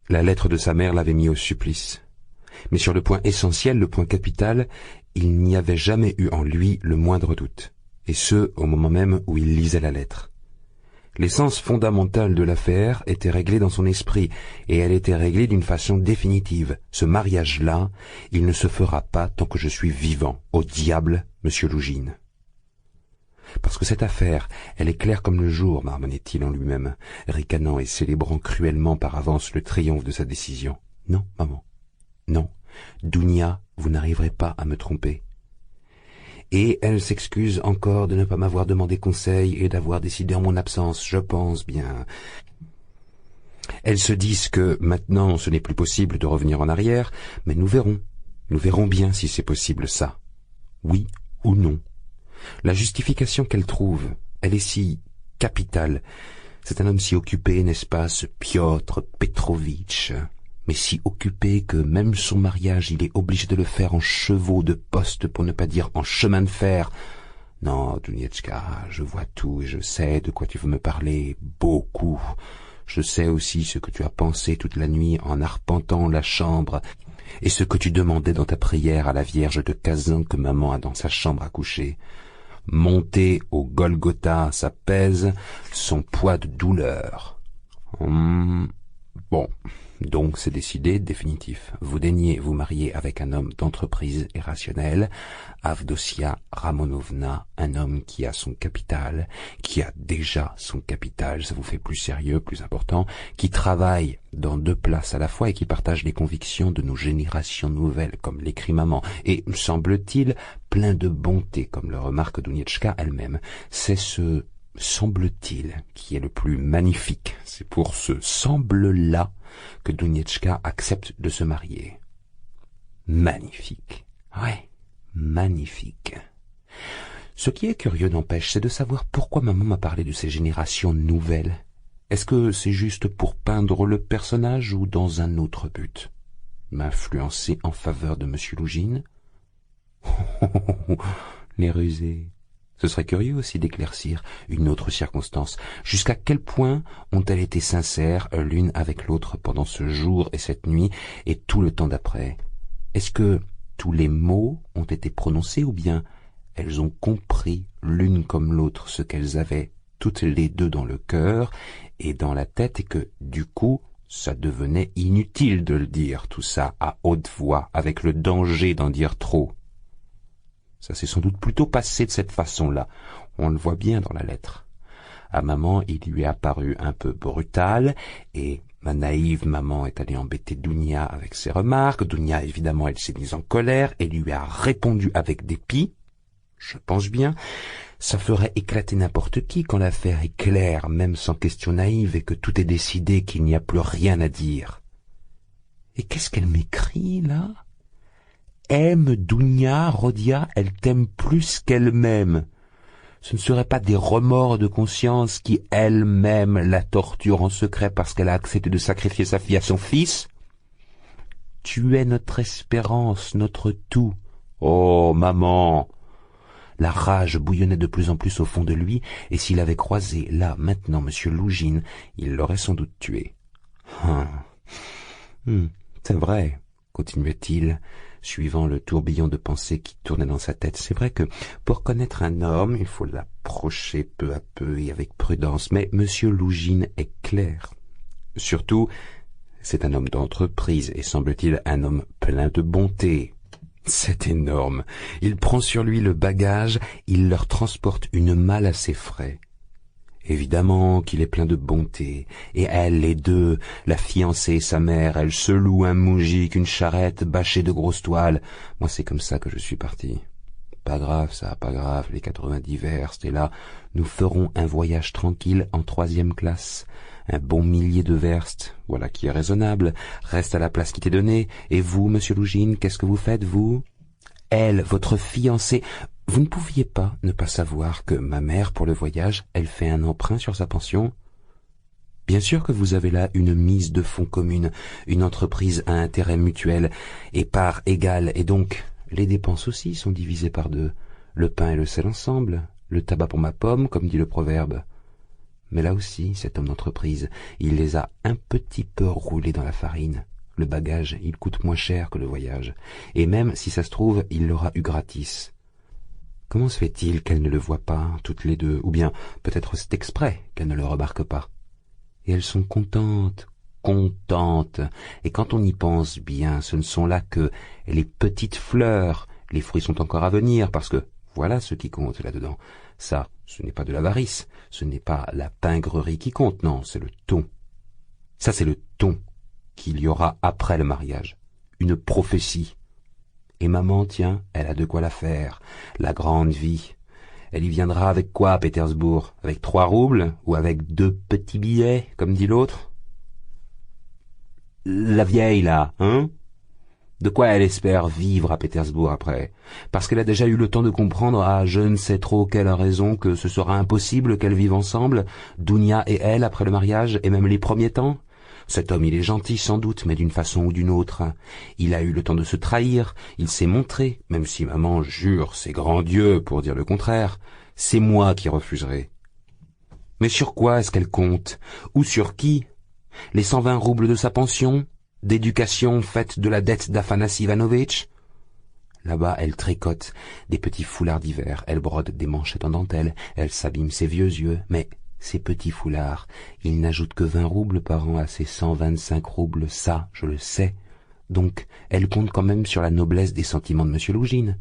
La lettre de sa mère l'avait mis au supplice. Mais sur le point essentiel, le point capital, il n'y avait jamais eu en lui le moindre doute, et ce, au moment même où il lisait la lettre. L'essence fondamentale de l'affaire était réglée dans son esprit, et elle était réglée d'une façon définitive. Ce mariage-là, il ne se fera pas tant que je suis vivant. Au diable, monsieur Lougine. Parce que cette affaire, elle est claire comme le jour, marmonnait-il en lui-même, ricanant et célébrant cruellement par avance le triomphe de sa décision. Non, maman, non, Dounia, vous n'arriverez pas à me tromper. Et elle s'excuse encore de ne pas m'avoir demandé conseil et d'avoir décidé en mon absence, je pense bien. Elles se disent que maintenant ce n'est plus possible de revenir en arrière, mais nous verrons bien si c'est possible ça. Oui ou non. La justification qu'elle trouve, elle est si capitale. C'est un homme si occupé, n'est-ce pas, ce Piotr Petrovitch, mais si occupé que même son mariage, il est obligé de le faire en chevaux de poste, pour ne pas dire en chemin de fer. Non, Dunietchka, je vois tout et je sais de quoi tu veux me parler, beaucoup. Je sais aussi ce que tu as pensé toute la nuit en arpentant la chambre, et ce que tu demandais dans ta prière à la Vierge de Kazan que maman a dans sa chambre à coucher. Monter au Golgotha, ça pèse son poids de douleur. Bon, donc c'est décidé, définitif. Vous daignez vous marier avec un homme d'entreprise et rationnel, Avdotia Ramonovna, un homme qui a son capital, qui a déjà son capital, ça vous fait plus sérieux, plus important, qui travaille dans 2 places à la fois et qui partage les convictions de nos générations nouvelles, comme l'écrit maman, et, semble-t-il, plein de bonté, comme le remarque Dunietchka elle-même. C'est ce semble-t-il qui est le plus magnifique. C'est pour ce semble-là que Dunietchka accepte de se marier. Magnifique. Ouais, magnifique. Ce qui est curieux n'empêche, c'est de savoir pourquoi maman m'a parlé de ces générations nouvelles. Est-ce que c'est juste pour peindre le personnage ou dans un autre but? M'influencer en faveur de monsieur Lougine? Les rusés. Ce serait curieux aussi d'éclaircir une autre circonstance. Jusqu'à quel point ont-elles été sincères l'une avec l'autre pendant ce jour et cette nuit et tout le temps d'après? Est-ce que tous les mots ont été prononcés ou bien elles ont compris l'une comme l'autre ce qu'elles avaient toutes les deux dans le cœur et dans la tête et que, du coup, ça devenait inutile de le dire, tout ça, à haute voix, avec le danger d'en dire trop? Ça s'est sans doute plutôt passé de cette façon-là. On le voit bien dans la lettre. À maman, il lui est apparu un peu brutal, et ma naïve maman est allée embêter Dounia avec ses remarques. Dounia, évidemment, elle s'est mise en colère et lui a répondu avec dépit. Je pense bien. Ça ferait éclater n'importe qui quand l'affaire est claire, même sans question naïve, et que tout est décidé, qu'il n'y a plus rien à dire. Et qu'est-ce qu'elle m'écrit, là? Aime Dounia, Rodia, elle t'aime plus qu'elle-même. Ce ne serait pas des remords de conscience qui, elle-même, la torturent en secret parce qu'elle a accepté de sacrifier sa fille à son fils? Tu es notre espérance, notre tout. Oh, maman! La rage bouillonnait de plus en plus au fond de lui, et s'il avait croisé, là, maintenant, monsieur Lougine, il l'aurait sans doute tué. C'est vrai, continuait-il, suivant le tourbillon de pensées qui tournait dans sa tête. C'est vrai que pour connaître un homme, il faut l'approcher peu à peu et avec prudence, mais monsieur Lougine est clair. Surtout, c'est un homme d'entreprise et semble-t-il un homme plein de bonté. C'est énorme. Il prend sur lui le bagage, il leur transporte une malle à ses frais. Évidemment qu'il est plein de bonté, et elles, les deux, la fiancée et sa mère, elles se louent un moujik, une charrette bâchée de grosses toiles. Moi, c'est comme ça que je suis parti. Pas grave, ça, pas grave, les 90 verstes, et là, nous ferons un voyage tranquille en 3e classe. Un bon millier de verstes, voilà qui est raisonnable, reste à la place qui t'est donnée. Et vous, monsieur Lougine, qu'est-ce que vous faites, vous? Elle, votre fiancée... Vous ne pouviez pas ne pas savoir que ma mère, pour le voyage, elle fait un emprunt sur sa pension? Bien sûr que vous avez là une mise de fonds commune, une entreprise à intérêt mutuel, et part égale, et donc les dépenses aussi sont divisées par 2. Le pain et le sel ensemble, le tabac pour ma pomme, comme dit le proverbe. Mais là aussi, cet homme d'entreprise, il les a un petit peu roulés dans la farine. Le bagage, il coûte moins cher que le voyage. Et même, si ça se trouve, il l'aura eu gratis. Comment se fait-il qu'elles ne le voient pas, toutes les deux? Ou bien, peut-être c'est exprès qu'elles ne le remarquent pas. Et elles sont contentes, contentes. Et quand on y pense bien, ce ne sont là que les petites fleurs. Les fruits sont encore à venir, parce que voilà ce qui compte là-dedans. Ça, ce n'est pas de l'avarice, ce n'est pas la pingrerie qui compte, non, c'est le ton. Ça, c'est le ton qu'il y aura après le mariage. Une prophétie. Et maman, tiens, elle a de quoi la faire, la grande vie. Elle y viendra avec quoi à Pétersbourg? Avec 3 roubles ou avec 2 petits billets, comme dit l'autre? La vieille, là, hein? De quoi elle espère vivre à Pétersbourg après? Parce qu'elle a déjà eu le temps de comprendre à je ne sais trop quelle raison que ce sera impossible qu'elles vivent ensemble, Dounia et elle, après le mariage, et même les premiers temps? Cet homme, il est gentil sans doute, mais d'une façon ou d'une autre. Il a eu le temps de se trahir, il s'est montré, même si maman jure ses grands dieux pour dire le contraire. C'est moi qui refuserai. Mais sur quoi est-ce qu'elle compte? Ou sur qui? Les 120 roubles de sa pension? D'éducation faite de la dette d'Afanassi Ivanovitch? Là-bas, elle tricote des petits foulards d'hiver, elle brode des manchettes en dentelle, elle s'abîme ses vieux yeux, mais ces petits foulards, ils n'ajoutent que 20 roubles par an à ses 125 roubles, ça, je le sais. Donc, elle compte quand même sur la noblesse des sentiments de M. Lougine.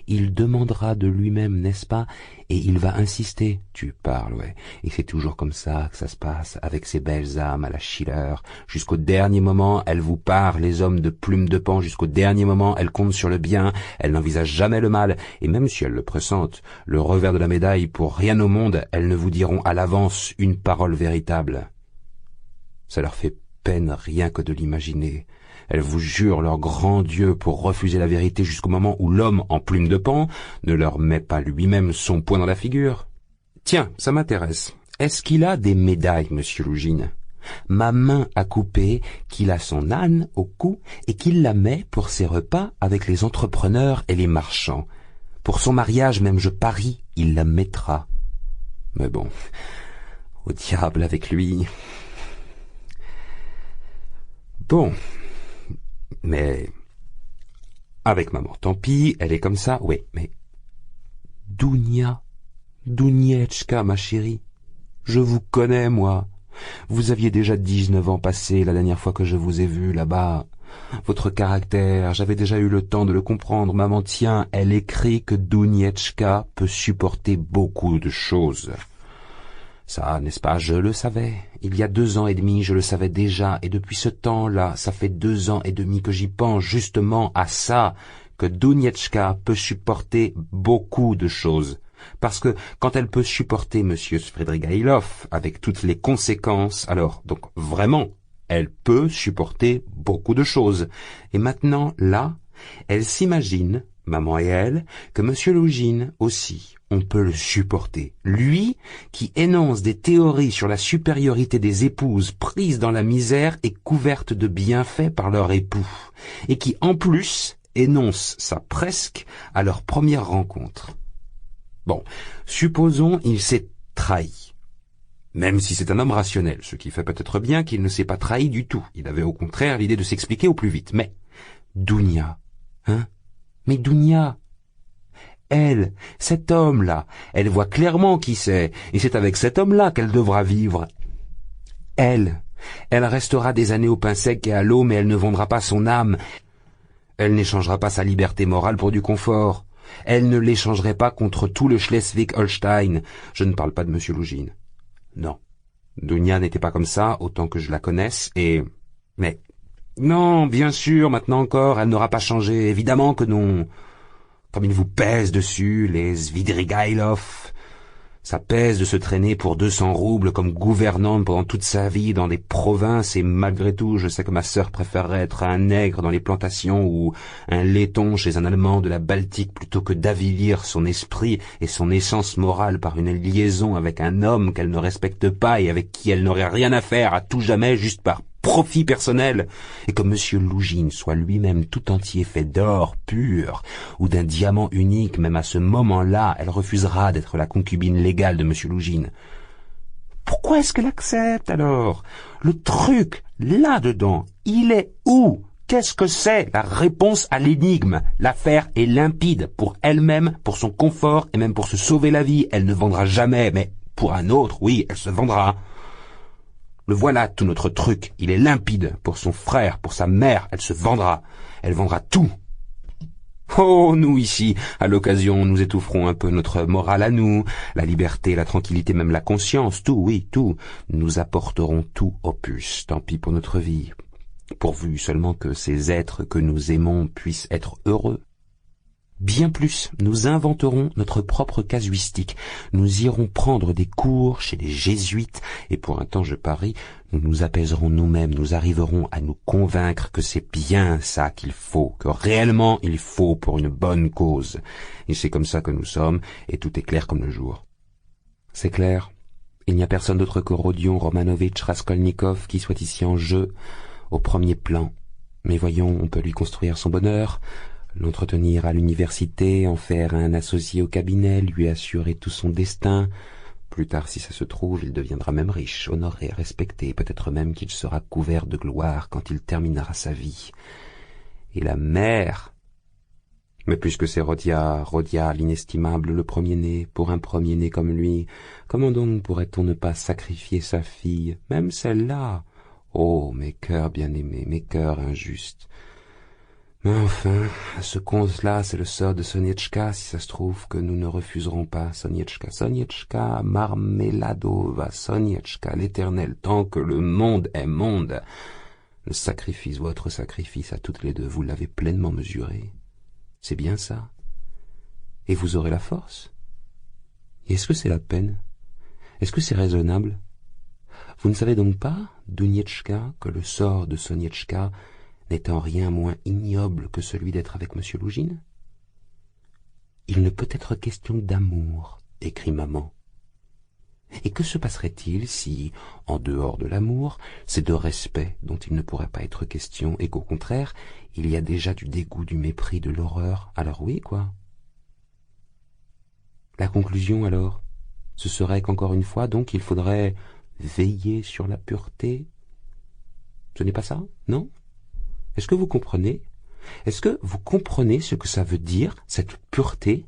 Il demandera de lui-même, n'est-ce pas? Et il va insister. Tu parles, ouais. Et c'est toujours comme ça que ça se passe, avec ces belles âmes à la Schiller. Jusqu'au dernier moment, elle vous parle, les hommes de plumes de pan. Jusqu'au dernier moment, elle compte sur le bien. Elle n'envisage jamais le mal. Et même si elle le pressente, le revers de la médaille, pour rien au monde, elles ne vous diront à l'avance une parole véritable. Ça leur fait peine rien que de l'imaginer. Elles vous jurent leur grand Dieu pour refuser la vérité jusqu'au moment où l'homme en plume de pan ne leur met pas lui-même son poing dans la figure. Tiens, ça m'intéresse. Est-ce qu'il a des médailles, monsieur Lougine? Ma main a coupé qu'il a son âne au cou et qu'il la met pour ses repas avec les entrepreneurs et les marchands. Pour son mariage, même je parie, il la mettra. Mais bon, au diable avec lui. Bon, mais avec maman, tant pis, elle est comme ça, oui, mais Dounia, Dounietchka, ma chérie, je vous connais, moi. Vous aviez déjà 19 ans passés la dernière fois que je vous ai vu là-bas. Votre caractère, j'avais déjà eu le temps de le comprendre. Maman, tiens, elle écrit que Dounietchka peut supporter beaucoup de choses. Ça, n'est-ce pas, je le savais. Il y a 2 ans et demi, je le savais déjà, et depuis ce temps-là, ça fait 2 ans et demi que j'y pense justement à ça, que Dounietchka peut supporter beaucoup de choses. Parce que quand elle peut supporter Monsieur Svidrigaïlov avec toutes les conséquences, alors, donc vraiment, elle peut supporter beaucoup de choses. Et maintenant, là, elle s'imagine, maman et elle, que Monsieur Lougine aussi, on peut le supporter. Lui, qui énonce des théories sur la supériorité des épouses prises dans la misère et couvertes de bienfaits par leur époux, et qui, en plus, énonce ça presque à leur première rencontre. Bon, supposons il s'est trahi. Même si c'est un homme rationnel, ce qui fait peut-être bien qu'il ne s'est pas trahi du tout. Il avait au contraire l'idée de s'expliquer au plus vite. Mais, Dounia, hein? Mais Dounia, elle, cet homme-là, elle voit clairement qui c'est, et c'est avec cet homme-là qu'elle devra vivre. Elle restera des années au pain sec et à l'eau, mais elle ne vendra pas son âme. Elle n'échangera pas sa liberté morale pour du confort. Elle ne l'échangerait pas contre tout le Schleswig-Holstein. Je ne parle pas de Monsieur Lougine. Non. Dounia n'était pas comme ça, autant que je la connaisse, mais, non, bien sûr, maintenant encore, elle n'aura pas changé, évidemment que non. Comme il vous pèse dessus, les Svidrigaïlov. Ça pèse de se traîner pour 200 roubles comme gouvernante pendant toute sa vie dans des provinces, et malgré tout, je sais que ma sœur préférerait être un nègre dans les plantations ou un laiton chez un Allemand de la Baltique plutôt que d'avilir son esprit et son essence morale par une liaison avec un homme qu'elle ne respecte pas et avec qui elle n'aurait rien à faire à tout jamais juste par profit personnel, et que Monsieur Lougine soit lui-même tout entier fait d'or pur, ou d'un diamant unique, même à ce moment-là, elle refusera d'être la concubine légale de Monsieur Lougine. Pourquoi est-ce qu'elle accepte alors? Le truc, là-dedans, il est où? Qu'est-ce que c'est la réponse à l'énigme? L'affaire est limpide pour elle-même, pour son confort et même pour se sauver la vie. Elle ne vendra jamais, mais pour un autre, oui, elle se vendra. Le voilà tout notre truc, il est limpide. Pour son frère, pour sa mère, elle se vendra. Elle vendra tout. Oh, nous ici, à l'occasion, nous étoufferons un peu notre morale à nous, la liberté, la tranquillité, même la conscience, tout, oui, tout. Nous apporterons tout opus, tant pis pour notre vie, pourvu seulement que ces êtres que nous aimons puissent être heureux. Bien plus, nous inventerons notre propre casuistique. Nous irons prendre des cours chez les jésuites, et pour un temps, je parie, nous nous apaiserons nous-mêmes, nous arriverons à nous convaincre que c'est bien ça qu'il faut, que réellement il faut pour une bonne cause. Et c'est comme ça que nous sommes, et tout est clair comme le jour. C'est clair. Il n'y a personne d'autre que Rodion Romanovitch Raskolnikov qui soit ici en jeu, au premier plan. Mais voyons, on peut lui construire son bonheur, l'entretenir à l'université, en faire un associé au cabinet, lui assurer tout son destin. Plus tard, si ça se trouve, il deviendra même riche, honoré, respecté, peut-être même qu'il sera couvert de gloire quand il terminera sa vie. Et la mère... Mais puisque c'est Rodia l'inestimable, le premier-né, pour un premier-né comme lui, comment donc pourrait-on ne pas sacrifier sa fille, même celle-là? Oh, mes cœurs bien-aimés, mes cœurs injustes. Mais enfin, ce compte-là, c'est le sort de Sonietchka, si ça se trouve que nous ne refuserons pas Sonietchka. Sonietchka, Marmeladova, Sonietchka, l'éternel, tant que le monde est monde. Le sacrifice, votre sacrifice à toutes les deux, vous l'avez pleinement mesuré. C'est bien ça. Et vous aurez la force. Et est-ce que c'est la peine? Est-ce que c'est raisonnable? Vous ne savez donc pas, Dounietchka, que le sort de Sonietchka n'est en rien moins ignoble que celui d'être avec M. Lougine? Il ne peut être question d'amour, écrit maman. Et que se passerait-il si, en dehors de l'amour, c'est de respect dont il ne pourrait pas être question, et qu'au contraire, il y a déjà du dégoût, du mépris, de l'horreur? Alors oui, quoi. La conclusion, alors, ce serait qu'encore une fois, donc, il faudrait veiller sur la pureté? Ce n'est pas ça, non? Est-ce que vous comprenez? Est-ce que vous comprenez ce que ça veut dire, cette pureté?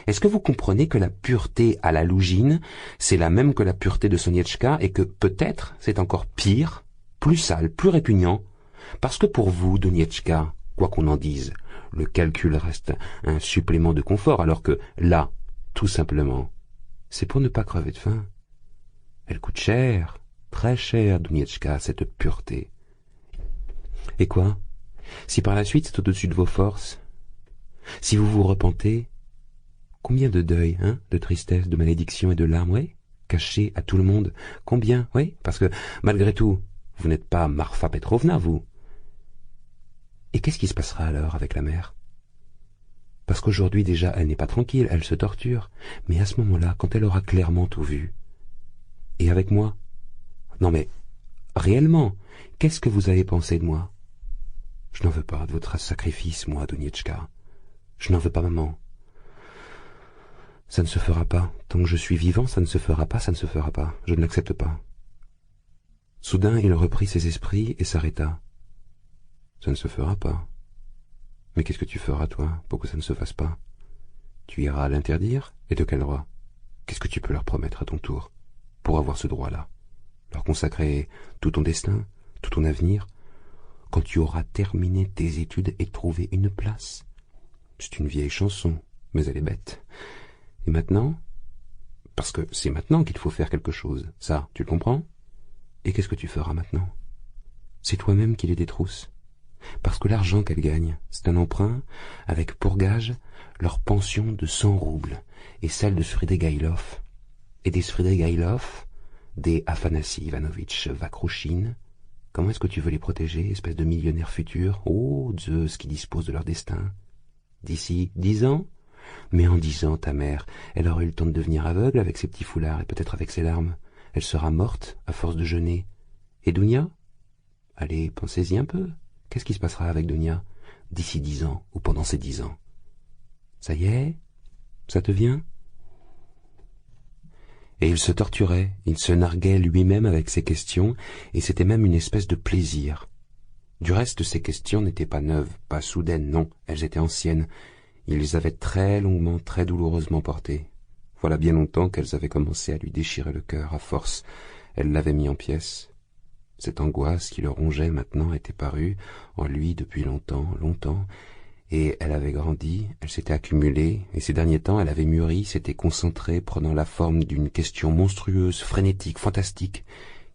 Est-ce que vous comprenez que la pureté à la Lougine, c'est la même que la pureté de Sonietchka, et que peut-être c'est encore pire, plus sale, plus répugnant, parce que pour vous, Donietchka, quoi qu'on en dise, le calcul reste un supplément de confort, alors que là, tout simplement, c'est pour ne pas crever de faim. Elle coûte cher, très cher, Donietchka, cette pureté. Et quoi? Si par la suite c'est au-dessus de vos forces, si vous vous repentez, combien de deuil, de tristesse, de malédiction et de larmes, oui, cachés à tout le monde, combien, oui, parce que, malgré tout, vous n'êtes pas Marfa Petrovna, vous. Et qu'est-ce qui se passera alors avec la mère? Parce qu'aujourd'hui déjà, elle n'est pas tranquille, elle se torture, mais à ce moment-là, quand elle aura clairement tout vu, et avec moi? Non mais, réellement, qu'est-ce que vous avez pensé de moi? Je n'en veux pas de votre sacrifice, moi, Donietchka. Je n'en veux pas, maman. Ça ne se fera pas. Tant que je suis vivant, ça ne se fera pas, ça ne se fera pas. Je ne l'accepte pas. Soudain, il reprit ses esprits et s'arrêta. Ça ne se fera pas. Mais qu'est-ce que tu feras, toi, pour que ça ne se fasse pas? Tu iras l'interdire? Et de quel droit? Qu'est-ce que tu peux leur promettre à ton tour, pour avoir ce droit-là? Leur consacrer tout ton destin, tout ton avenir, quand tu auras terminé tes études et trouvé une place? C'est une vieille chanson, mais elle est bête. Et maintenant? Parce que c'est maintenant qu'il faut faire quelque chose, ça, tu le comprends? Et qu'est-ce que tu feras maintenant? C'est toi-même qui les détrousses. Parce que l'argent qu'elles gagnent, c'est un emprunt, avec pour gage leur pension de 100 roubles, et celle de Svidrigaïlov, et des Svidrigaïlov, des Afanassi Ivanovitch Vakrouchine. Comment est-ce que tu veux les protéger, espèce de millionnaire futur? Oh, Zeus qui dispose de leur destin. D'ici 10 ans? Mais en 10 ans, ta mère, elle aura eu le temps de devenir aveugle avec ses petits foulards et peut-être avec ses larmes. Elle sera morte à force de jeûner. Et Dounia? Allez, pensez-y un peu. Qu'est-ce qui se passera avec Dounia d'ici 10 ans ou pendant ces 10 ans? Ça y est? Ça te vient? Et il se torturait, il se narguait lui-même avec ses questions, et c'était même une espèce de plaisir. Du reste, ces questions n'étaient pas neuves, pas soudaines, non, elles étaient anciennes. Il les avait très longuement, très douloureusement portées. Voilà bien longtemps qu'elles avaient commencé à lui déchirer le cœur, à force. Elle l'avait mis en pièces. Cette angoisse qui le rongeait maintenant était parue en lui depuis longtemps, longtemps, et elle avait grandi, elle s'était accumulée, et ces derniers temps elle avait mûri, s'était concentrée, prenant la forme d'une question monstrueuse, frénétique, fantastique,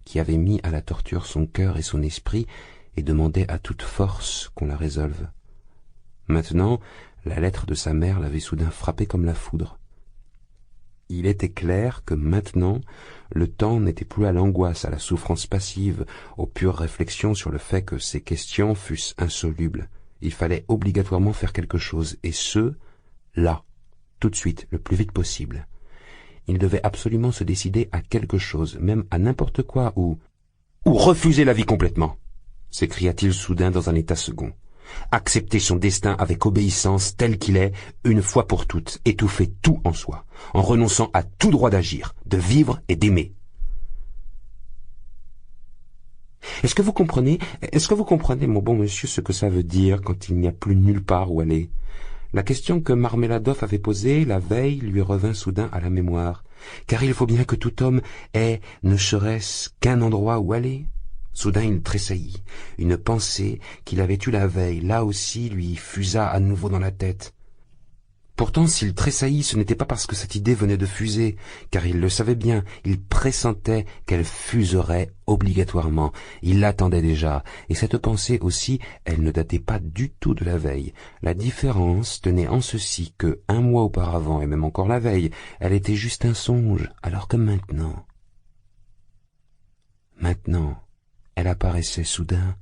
qui avait mis à la torture son cœur et son esprit, et demandait à toute force qu'on la résolve. Maintenant, la lettre de sa mère l'avait soudain frappé comme la foudre. Il était clair que maintenant, le temps n'était plus à l'angoisse, à la souffrance passive, aux pures réflexions sur le fait que ces questions fussent insolubles. Il fallait obligatoirement faire quelque chose, et ce, là, tout de suite, le plus vite possible. Il devait absolument se décider à quelque chose, même à n'importe quoi, ou refuser la vie complètement, s'écria-t-il soudain dans un état second. Accepter son destin avec obéissance tel qu'il est, une fois pour toutes, étouffer tout en soi, en renonçant à tout droit d'agir, de vivre et d'aimer. Est-ce que vous comprenez, mon bon monsieur, ce que ça veut dire quand il n'y a plus nulle part où aller? La question que Marmeladov avait posée la veille lui revint soudain à la mémoire, car il faut bien que tout homme ait ne serait-ce qu'un endroit où aller. Soudain il tressaillit. Une pensée qu'il avait eue la veille, là aussi, lui fusa à nouveau dans la tête. Pourtant, s'il tressaillit, ce n'était pas parce que cette idée venait de fuser, car il le savait bien, il pressentait qu'elle fuserait obligatoirement. Il l'attendait déjà, et cette pensée aussi, elle ne datait pas du tout de la veille. La différence tenait en ceci que, un mois auparavant, et même encore la veille, elle était juste un songe, alors que maintenant, elle apparaissait soudain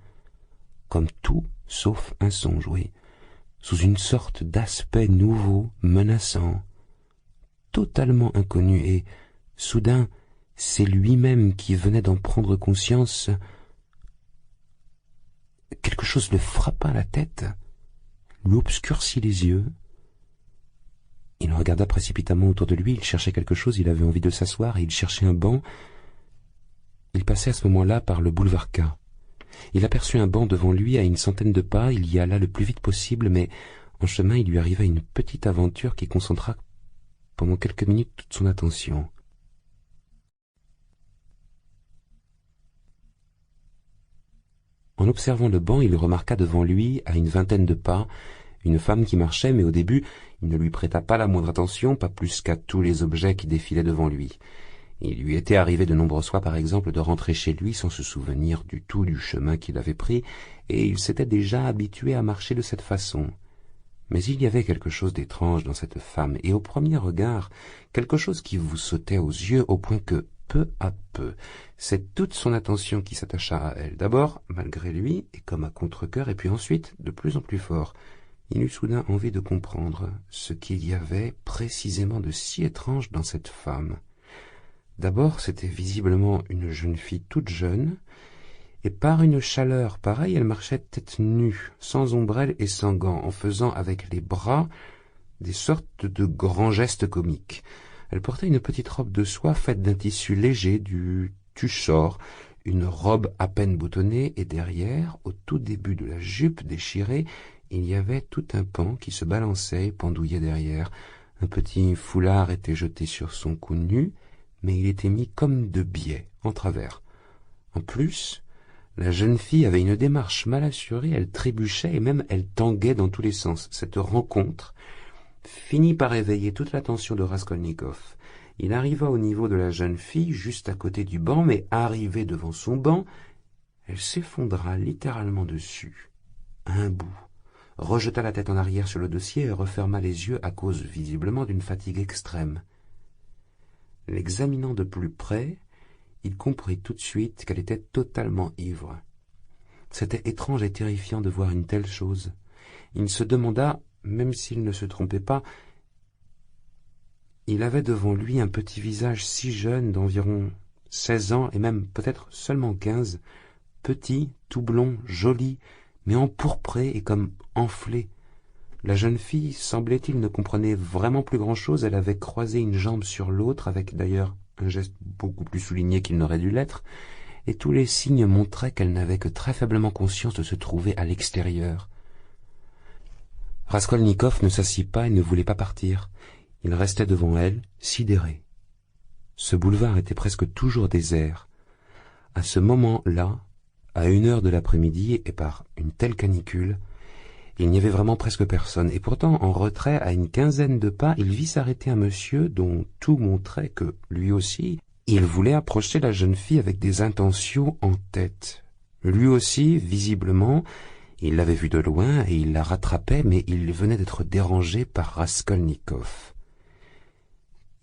comme tout sauf un songe, oui, sous une sorte d'aspect nouveau, menaçant, totalement inconnu, et soudain c'est lui-même qui venait d'en prendre conscience. Quelque chose le frappa à la tête, lui obscurcit les yeux. Il regarda précipitamment autour de lui, il cherchait quelque chose, il avait envie de s'asseoir, et il cherchait un banc. Il passait à ce moment-là par le boulevard K. Il aperçut un banc devant lui à une centaine de pas, il y alla le plus vite possible, mais en chemin il lui arriva une petite aventure qui concentra pendant quelques minutes toute son attention. En observant le banc, il remarqua devant lui, à une vingtaine de pas, une femme qui marchait, mais au début il ne lui prêta pas la moindre attention, pas plus qu'à tous les objets qui défilaient devant lui. Il lui était arrivé de nombreuses fois, par exemple, de rentrer chez lui sans se souvenir du tout du chemin qu'il avait pris, et il s'était déjà habitué à marcher de cette façon. Mais il y avait quelque chose d'étrange dans cette femme, et au premier regard, quelque chose qui vous sautait aux yeux, au point que, peu à peu, c'est toute son attention qui s'attacha à elle. D'abord, malgré lui, et comme à contre-cœur, et puis ensuite, de plus en plus fort. Il eut soudain envie de comprendre ce qu'il y avait précisément de si étrange dans cette femme. D'abord, c'était visiblement une jeune fille toute jeune, et par une chaleur pareille, elle marchait tête nue, sans ombrelle et sans gants, en faisant avec les bras des sortes de grands gestes comiques. Elle portait une petite robe de soie faite d'un tissu léger, du tussor, une robe à peine boutonnée, et derrière, au tout début de la jupe déchirée, il y avait tout un pan qui se balançait et pendouillait derrière. Un petit foulard était jeté sur son cou nu, mais il était mis comme de biais, en travers. En plus, la jeune fille avait une démarche mal assurée, elle trébuchait et même elle tanguait dans tous les sens. Cette rencontre finit par éveiller toute l'attention de Raskolnikov. Il arriva au niveau de la jeune fille, juste à côté du banc, mais arrivée devant son banc, elle s'effondra littéralement dessus, à un bout, rejeta la tête en arrière sur le dossier et referma les yeux à cause visiblement d'une fatigue extrême. L'examinant de plus près, il comprit tout de suite qu'elle était totalement ivre. C'était étrange et terrifiant de voir une telle chose. Il se demanda, même s'il ne se trompait pas, il avait devant lui un petit visage si jeune d'environ 16 ans, et même peut-être seulement 15, petit, tout blond, joli, mais empourpré et comme enflé. La jeune fille, semblait-il, ne comprenait vraiment plus grand-chose, elle avait croisé une jambe sur l'autre, avec d'ailleurs un geste beaucoup plus souligné qu'il n'aurait dû l'être, et tous les signes montraient qu'elle n'avait que très faiblement conscience de se trouver à l'extérieur. Raskolnikov ne s'assit pas et ne voulait pas partir. Il restait devant elle, sidéré. Ce boulevard était presque toujours désert. À ce moment-là, à 1 heure de l'après-midi et par une telle canicule, il n'y avait vraiment presque personne, et pourtant, en retrait, à une quinzaine de pas, il vit s'arrêter un monsieur dont tout montrait que, lui aussi, il voulait approcher la jeune fille avec des intentions en tête. Lui aussi, visiblement, il l'avait vue de loin et il la rattrapait, mais il venait d'être dérangé par Raskolnikov.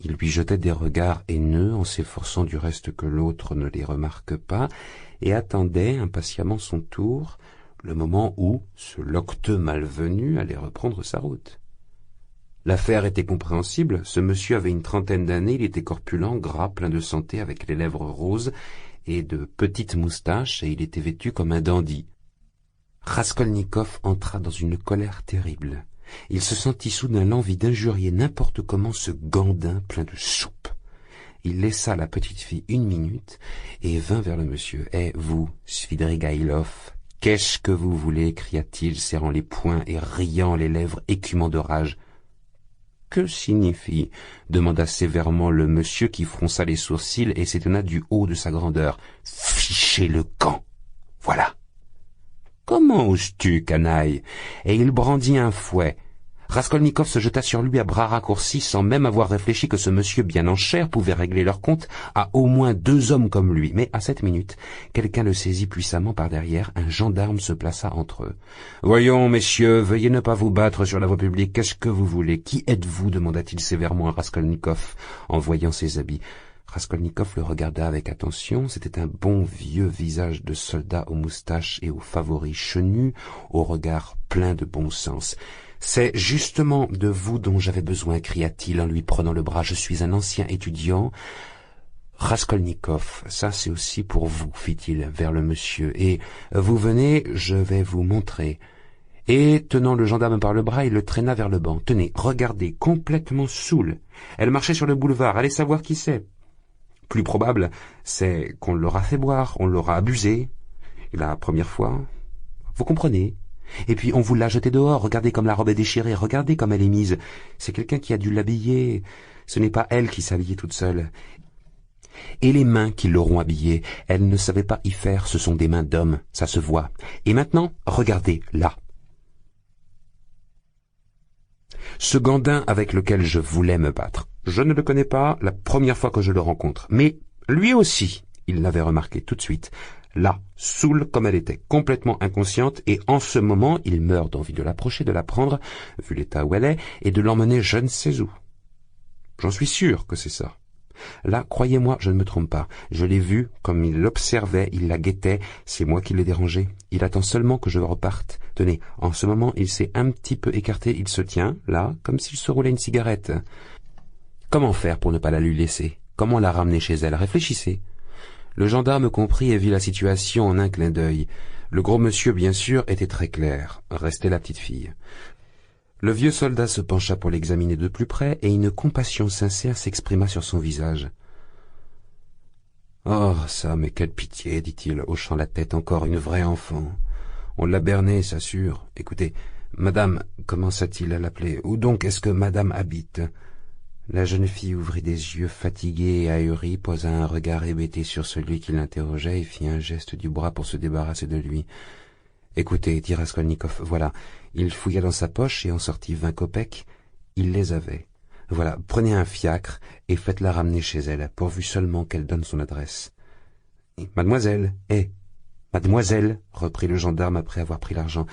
Il lui jetait des regards haineux en s'efforçant du reste que l'autre ne les remarque pas, et attendait impatiemment son tour, le moment où ce loqueteux malvenu allait reprendre sa route. L'affaire était compréhensible, ce monsieur avait une trentaine d'années, il était corpulent, gras, plein de santé, avec les lèvres roses et de petites moustaches, et il était vêtu comme un dandy. Raskolnikov entra dans une colère terrible. Il se sentit soudain l'envie d'injurier n'importe comment ce gandin plein de soupe. Il laissa la petite fille 1 minute et vint vers le monsieur. « Eh, vous, Svidrigaïlov, qu'est-ce que vous voulez » cria-t-il, serrant les poings et riant les lèvres écumant de rage. « Que signifie » demanda sévèrement le monsieur qui fronça les sourcils et s'étonna du haut de sa grandeur. « Fichez le camp, voilà !»« Comment oses-tu, canaille ?» Et il brandit un fouet. Raskolnikov se jeta sur lui à bras raccourcis sans même avoir réfléchi que ce monsieur bien en chair pouvait régler leur compte à au moins 2 hommes comme lui. Mais à cette minute, quelqu'un le saisit puissamment par derrière, un gendarme se plaça entre eux. « Voyons, messieurs, veuillez ne pas vous battre sur la voie publique, qu'est-ce que vous voulez ? Qui êtes-vous » demanda-t-il sévèrement à Raskolnikov en voyant ses habits. Raskolnikov le regarda avec attention, c'était un bon vieux visage de soldat aux moustaches et aux favoris chenus, au regard plein de bon sens. « C'est justement de vous dont j'avais besoin, cria-t-il en lui prenant le bras. Je suis un ancien étudiant. Raskolnikov, ça c'est aussi pour vous, fit-il vers le monsieur. Et vous venez, je vais vous montrer. Et, tenant le gendarme par le bras, il le traîna vers le banc. Tenez, regardez, complètement saoul. Elle marchait sur le boulevard, allez savoir qui c'est. Plus probable, c'est qu'on l'aura fait boire, on l'aura abusé. La première fois, vous comprenez? Et puis on vous l'a jetée dehors, regardez comme la robe est déchirée, regardez comme elle est mise. C'est quelqu'un qui a dû l'habiller, ce n'est pas elle qui s'est habillée toute seule. Et les mains qui l'auront habillée, elle ne savait pas y faire, ce sont des mains d'homme, ça se voit. Et maintenant, regardez, là. Ce gandin avec lequel je voulais me battre, je ne le connais pas la première fois que je le rencontre, mais lui aussi, il l'avait remarqué tout de suite. Là, saoule comme elle était, complètement inconsciente, et en ce moment, il meurt d'envie de l'approcher, de la prendre, vu l'état où elle est, et de l'emmener je ne sais où. J'en suis sûr que c'est ça. Là, croyez-moi, je ne me trompe pas. Je l'ai vu, comme il l'observait, il la guettait, c'est moi qui l'ai dérangé. Il attend seulement que je reparte. Tenez, en ce moment, il s'est un petit peu écarté, il se tient, là, comme s'il se roulait une cigarette. Comment faire pour ne pas la lui laisser? Comment la ramener chez elle? Réfléchissez. Le gendarme comprit et vit la situation en un clin d'œil. Le gros monsieur, bien sûr, était très clair. Restait la petite fille. Le vieux soldat se pencha pour l'examiner de plus près, et une compassion sincère s'exprima sur son visage. « Oh, ça, mais quelle pitié, dit-il, hochant la tête, encore une vraie enfant. On l'a bernée, ça sûr. Écoutez, madame, commença-t-il à l'appeler, où donc est-ce que madame habite ?» La jeune fille ouvrit des yeux fatigués et ahuris, posa un regard hébété sur celui qui l'interrogeait et fit un geste du bras pour se débarrasser de lui. « Écoutez, dit Raskolnikov, voilà. » Il fouilla dans sa poche et en sortit 20 kopecks. Il les avait. « Voilà, prenez un fiacre et faites-la ramener chez elle, pourvu seulement qu'elle donne son adresse. »« Mademoiselle, mademoiselle, reprit le gendarme après avoir pris l'argent,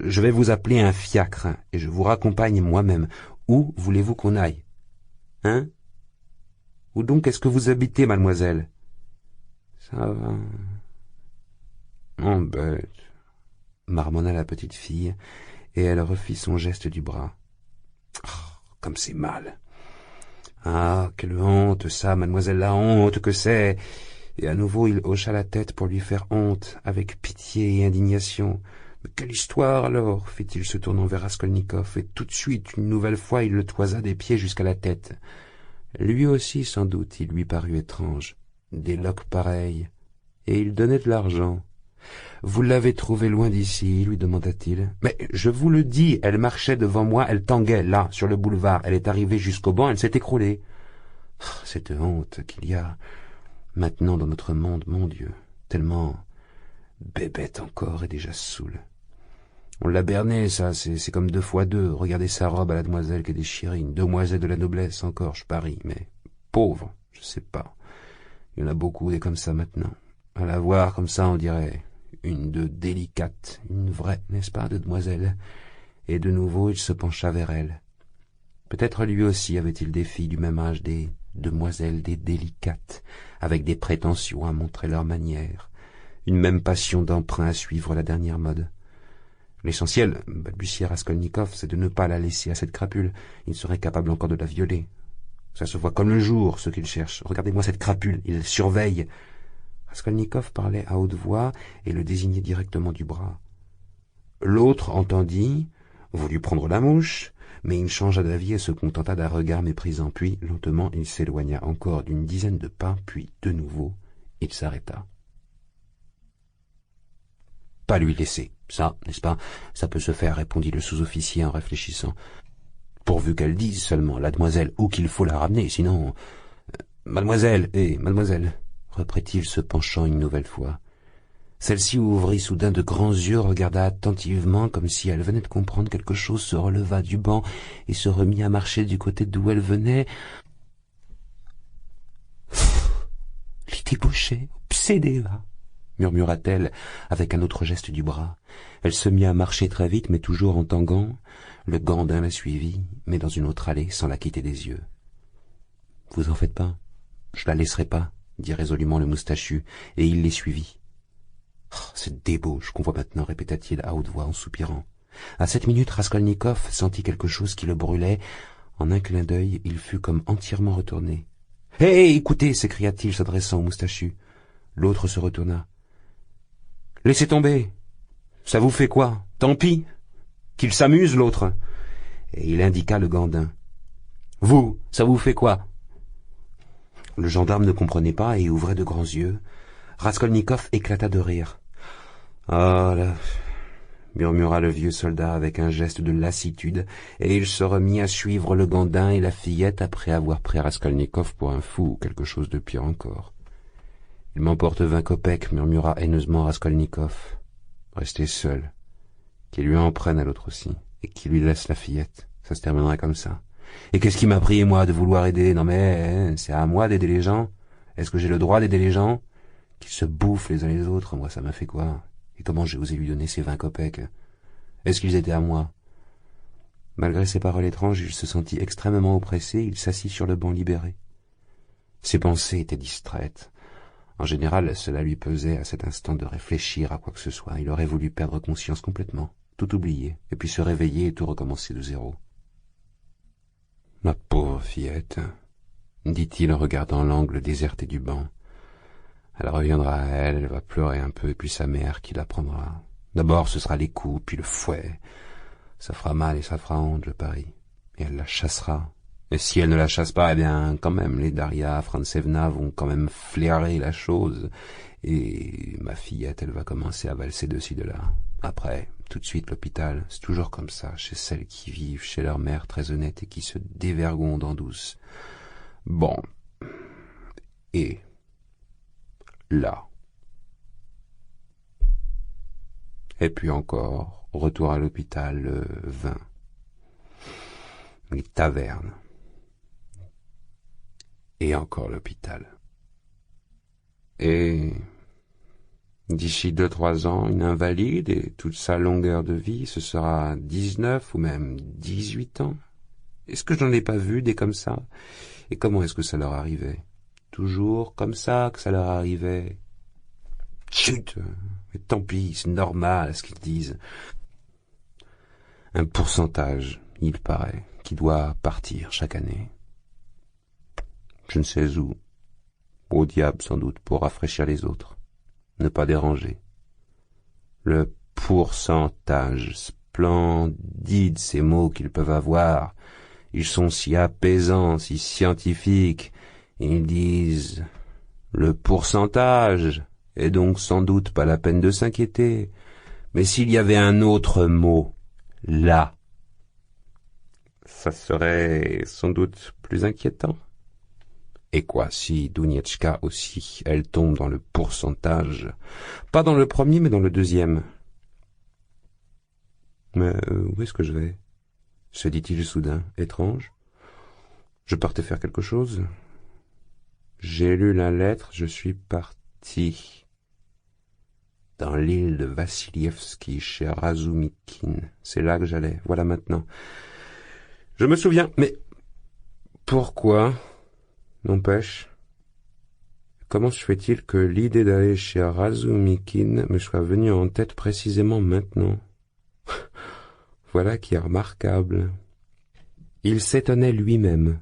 je vais vous appeler un fiacre et je vous raccompagne moi-même. Où voulez-vous qu'on aille ? Hein ? Où donc est-ce que vous habitez, mademoiselle ? Ça va. Oh, bête, marmonna la petite fille, et elle refit son geste du bras. Oh, comme c'est mal. Ah, quelle honte, ça, mademoiselle, la honte que c'est. Et à nouveau il hocha la tête pour lui faire honte, avec pitié et indignation. Mais quelle histoire alors, fit-il se tournant vers Raskolnikov, et tout de suite, une nouvelle fois, il le toisa des pieds jusqu'à la tête. Lui aussi, sans doute, il lui parut étrange. Des loques pareilles. Et il donnait de l'argent. « Vous l'avez trouvée loin d'ici ?» lui demanda-t-il. « Mais je vous le dis, elle marchait devant moi, elle tanguait, là, sur le boulevard. Elle est arrivée jusqu'au banc, elle s'est écroulée. Cette honte qu'il y a maintenant dans notre monde, mon Dieu, tellement bébête encore et déjà saoule. On l'a berné, ça, c'est comme 2 fois 2. Regardez sa robe à la demoiselle qui est déchirée, une demoiselle de la noblesse encore, je parie, mais pauvre, je sais pas. Il y en a beaucoup des comme ça maintenant. À la voir comme ça, on dirait une de délicate, une vraie, n'est-ce pas, de demoiselle. Et de nouveau, il se pencha vers elle. Peut-être lui aussi avait-il des filles du même âge, des demoiselles, des délicates, avec des prétentions à montrer leur manière, une même passion d'emprunt à suivre la dernière mode. L'essentiel, balbutia Raskolnikov, c'est de ne pas la laisser à cette crapule. Il serait capable encore de la violer. Ça se voit comme le jour, ce qu'il cherche. Regardez-moi cette crapule, il surveille. Raskolnikov parlait à haute voix et le désignait directement du bras. L'autre entendit, voulut prendre la mouche, mais il changea d'avis et se contenta d'un regard méprisant. Puis, lentement, il s'éloigna encore d'une dizaine de pas, puis, de nouveau, il s'arrêta. Pas lui laisser, ça, n'est-ce pas, ça peut se faire, répondit le sous-officier en réfléchissant. Pourvu qu'elle dise seulement, la demoiselle, où qu'il faut la ramener, sinon... Mademoiselle, mademoiselle, reprit-il se penchant une nouvelle fois. Celle-ci ouvrit soudain de grands yeux, regarda attentivement comme si elle venait de comprendre quelque chose, se releva du banc et se remit à marcher du côté d'où elle venait. « Les débauchés, obsédés, va !» murmura-t-elle avec un autre geste du bras. Elle se mit à marcher très vite, mais toujours en tanguant. Le gandin la suivit, mais dans une autre allée, sans la quitter des yeux. « Vous en faites pas, je la laisserai pas, » dit résolument le moustachu, et il les suivit. « Oh, cette débauche qu'on voit maintenant, » répéta-t-il à haute voix en soupirant. À cette minute, Raskolnikov sentit quelque chose qui le brûlait. En un clin d'œil, il fut comme entièrement retourné. « Hé, écoutez !» s'écria-t-il, s'adressant au moustachu. L'autre se retourna. « Laissez tomber. Ça vous fait quoi? Tant pis. Qu'il s'amuse, l'autre. » Et il indiqua le gandin. « Vous, ça vous fait quoi ?» Le gendarme ne comprenait pas et ouvrait de grands yeux. Raskolnikov éclata de rire. « Ah là !» murmura le vieux soldat avec un geste de lassitude, et il se remit à suivre le gandin et la fillette après avoir pris Raskolnikov pour un fou ou quelque chose de pire encore. « Il m'emporte 20 kopecks, murmura haineusement Raskolnikov. Restez seul. Qu'il lui en prenne à l'autre aussi, et qu'il lui laisse la fillette. Ça se terminerait comme ça. Et qu'est-ce qui m'a pris, moi, de vouloir aider? Non mais, c'est à moi d'aider les gens? Est-ce que j'ai le droit d'aider les gens? Qu'ils se bouffent les uns les autres, moi, ça m'a fait quoi? Et comment j'ai osé lui donner ces 20 kopecks? Est-ce qu'ils étaient à moi? » Malgré ces paroles étranges, il se sentit extrêmement oppressé, il s'assit sur le banc libéré. Ses pensées étaient distraites. En général, cela lui pesait à cet instant de réfléchir à quoi que ce soit. Il aurait voulu perdre conscience complètement, tout oublier, et puis se réveiller et tout recommencer de zéro. « Ma pauvre fillette, » dit-il en regardant l'angle déserté du banc. « Elle reviendra à elle, elle va pleurer un peu, et puis sa mère qui la prendra. D'abord ce sera les coups, puis le fouet. Ça fera mal et ça fera honte, je parie. Et elle la chassera. Et si elle ne la chasse pas, eh bien, quand même, les Daria Frantsevna vont quand même flairer la chose. Et ma fillette, elle va commencer à valser de ci, de là. Après, tout de suite, l'hôpital, c'est toujours comme ça, chez celles qui vivent chez leur mère très honnête et qui se dévergondent en douce. Bon. Et là. Et puis encore, retour à l'hôpital, le vin. Les tavernes. Et encore l'hôpital. Et d'ici 2-3 ans, une invalide, et toute sa longueur de vie, ce sera 19 ou même 18 ans. Est-ce que je n'en ai pas vu des comme ça? Et comment est-ce que ça leur arrivait? Toujours comme ça que ça leur arrivait. Chut! Mais tant pis, c'est normal ce qu'ils disent. Un pourcentage, il paraît, qui doit partir chaque année. Je ne sais où. Au diable sans doute, pour rafraîchir les autres. Ne pas déranger. Le pourcentage, splendide ces mots qu'ils peuvent avoir. Ils sont si apaisants, si scientifiques. Ils disent le pourcentage est donc sans doute pas la peine de s'inquiéter. Mais s'il y avait un autre mot, là, ça serait sans doute plus inquiétant. Et quoi, si Duniechka aussi, elle tombe dans le pourcentage, pas dans le premier, mais dans le deuxième. Mais où est-ce que je vais? Se dit-il soudain, étrange. Je partais faire quelque chose. J'ai lu la lettre, je suis parti. Dans l'île de Vassilievski, chez Razumikin. C'est là que j'allais, voilà maintenant. Je me souviens, mais pourquoi, n'empêche, comment se fait-il que l'idée d'aller chez Razumikin me soit venue en tête précisément maintenant? Voilà qui est remarquable. Il s'étonnait lui-même.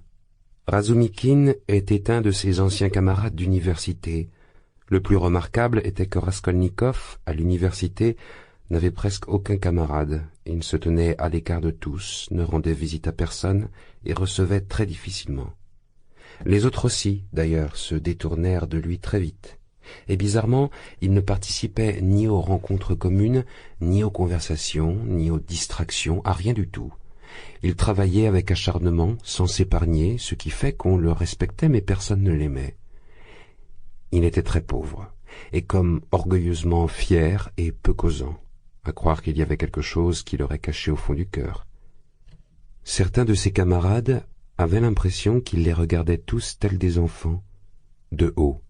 Razumikin était un de ses anciens camarades d'université. Le plus remarquable était que Raskolnikov, à l'université, n'avait presque aucun camarade. Il se tenait à l'écart de tous, ne rendait visite à personne et recevait très difficilement. Les autres aussi, d'ailleurs, se détournèrent de lui très vite. Et bizarrement, il ne participait ni aux rencontres communes, ni aux conversations, ni aux distractions, à rien du tout. Il travaillait avec acharnement, sans s'épargner, ce qui fait qu'on le respectait mais personne ne l'aimait. Il était très pauvre, et comme orgueilleusement fier et peu causant, à croire qu'il y avait quelque chose qu'il aurait caché au fond du cœur. Certains de ses camarades avaient l'impression qu'il les regardait tous tels des enfants, de haut,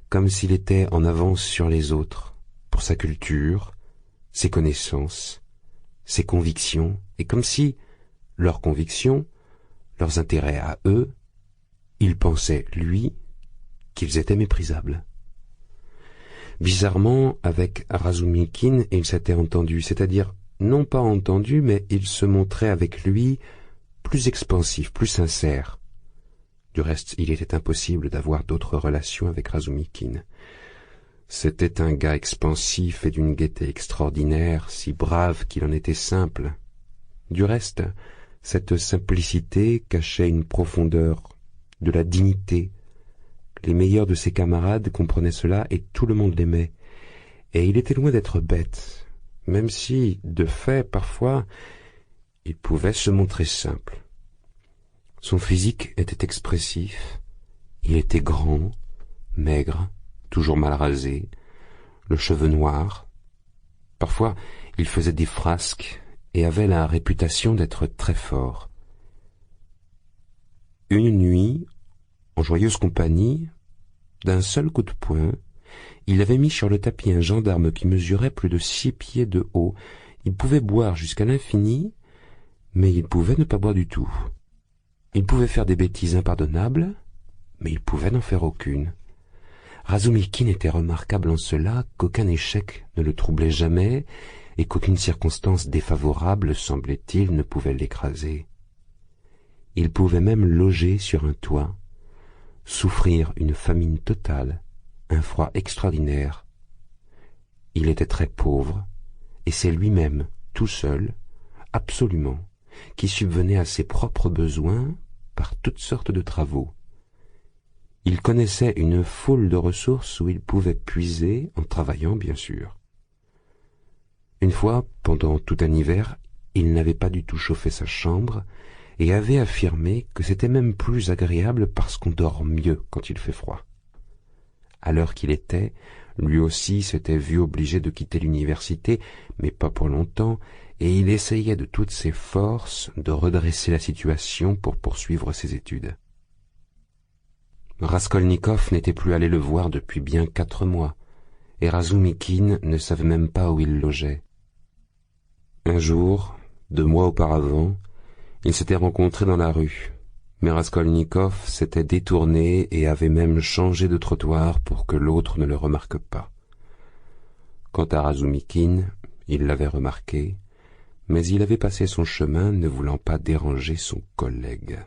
comme s'il était en avance sur les autres, pour sa culture, ses connaissances, ses convictions, et comme si, leurs convictions, leurs intérêts à eux, il pensait, lui, qu'ils étaient méprisables. Bizarrement, avec Razumikin, il s'était entendu, c'est-à-dire non pas entendu, mais il se montrait avec lui plus expansif, plus sincère. Du reste, il était impossible d'avoir d'autres relations avec Razumikin. C'était un gars expansif et d'une gaieté extraordinaire, si brave qu'il en était simple. Du reste, cette simplicité cachait une profondeur, de la dignité. Les meilleurs de ses camarades comprenaient cela et tout le monde l'aimait. Et il était loin d'être bête, même si, de fait, parfois, il pouvait se montrer simple. Son physique était expressif, il était grand, maigre, toujours mal rasé, le cheveu noir. Parfois, il faisait des frasques et avait la réputation d'être très fort. Une nuit, en joyeuse compagnie, d'un seul coup de poing, il avait mis sur le tapis un gendarme qui mesurait plus de 6 pieds de haut. Il pouvait boire jusqu'à l'infini, mais il pouvait ne pas boire du tout. Il pouvait faire des bêtises impardonnables, mais il pouvait n'en faire aucune. Razumikin était remarquable en cela qu'aucun échec ne le troublait jamais et qu'aucune circonstance défavorable, semblait-il, ne pouvait l'écraser. Il pouvait même loger sur un toit, souffrir une famine totale, un froid extraordinaire. Il était très pauvre, et c'est lui-même, tout seul, absolument, qui subvenait à ses propres besoins par toutes sortes de travaux. Il connaissait une foule de ressources où il pouvait puiser, en travaillant bien sûr. Une fois, pendant tout un hiver, il n'avait pas du tout chauffé sa chambre, et avait affirmé que c'était même plus agréable parce qu'on dort mieux quand il fait froid. À l'heure qu'il était, lui aussi s'était vu obligé de quitter l'université, mais pas pour longtemps, et il essayait de toutes ses forces de redresser la situation pour poursuivre ses études. Raskolnikov n'était plus allé le voir depuis bien 4 mois, et Razumikin ne savait même pas où il logeait. Un jour, 2 mois auparavant, ils s'étaient rencontrés dans la rue, mais Raskolnikov s'était détourné et avait même changé de trottoir pour que l'autre ne le remarque pas. Quant à Razumikin, il l'avait remarqué, mais il avait passé son chemin ne voulant pas déranger son collègue.